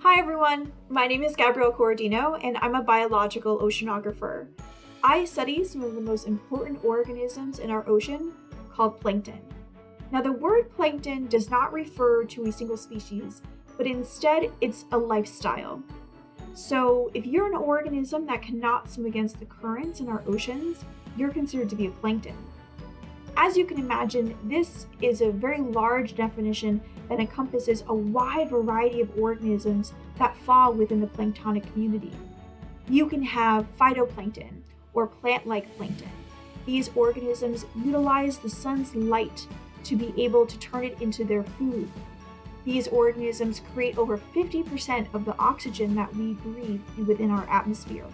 Hi everyone, my name is Gabrielle Corradino and I'm a biological oceanographer. I study some of the most important organisms in our ocean called plankton. Now the word plankton does not refer to a single species, but instead it's a lifestyle. So if you're an organism that cannot swim against the currents in our oceans, you're considered to be a plankton. As you can imagine, this is a very large definition that encompasses a wide variety of organisms that fall within the planktonic community. You can have phytoplankton, or plant-like plankton. These organisms utilize the sun's light to be able to turn it into their food. These organisms create over 50% of the oxygen that we breathe within our atmosphere.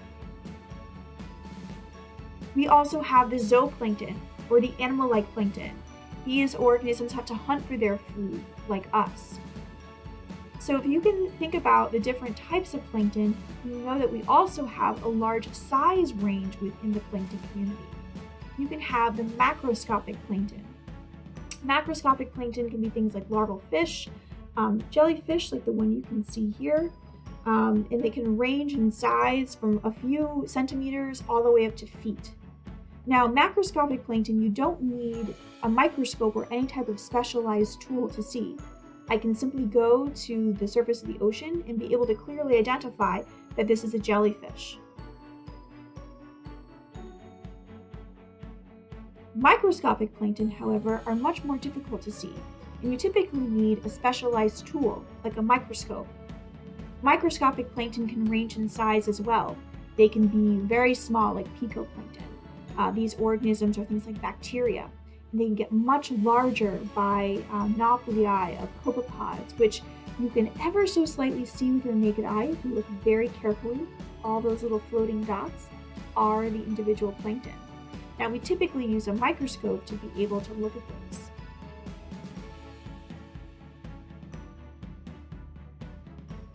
We also have the zooplankton, or the animal-like plankton. These organisms have to hunt for their food, like us. So if you can think about the different types of plankton, you know that we also have a large size range within the plankton community. You can have the macroscopic plankton. Macroscopic plankton can be things like larval fish, jellyfish like the one you can see here, and they can range in size from a few centimeters all the way up to feet. Now, macroscopic plankton, you don't need a microscope or any type of specialized tool to see. I can simply go to the surface of the ocean and be able to clearly identify that this is a jellyfish. Microscopic plankton, however, are much more difficult to see, and you typically need a specialized tool, like a microscope. Microscopic plankton can range in size as well. They can be very small, like picoplankton. These organisms are things like bacteria, and they can get much larger by nauplii of copepods, which you can ever so slightly see with your naked eye if you look very carefully. All those little floating dots are the individual plankton. Now, we typically use a microscope to be able to look at those.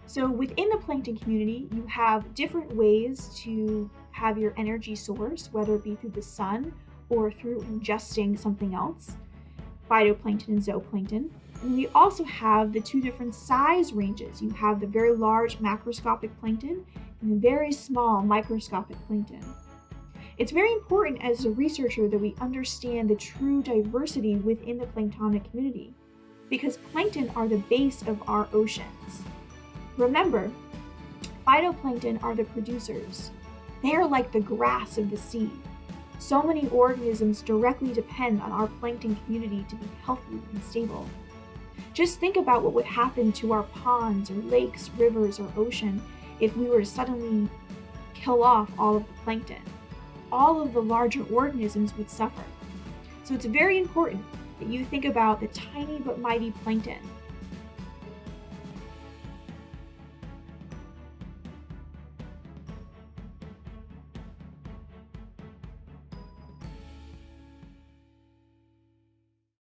So within the plankton community, you have different ways to have your energy source, whether it be through the sun or through ingesting something else, phytoplankton and zooplankton. And we also have the two different size ranges. You have the very large macroscopic plankton and the very small microscopic plankton. It's very important as a researcher that we understand the true diversity within the planktonic community, because plankton are the base of our oceans. Remember, phytoplankton are the producers. They are like the grass of the sea. So many organisms directly depend on our plankton community to be healthy and stable. Just think about what would happen to our ponds or lakes, rivers, or ocean if we were to suddenly kill off all of the plankton. All of the larger organisms would suffer. So it's very important that you think about the tiny but mighty plankton.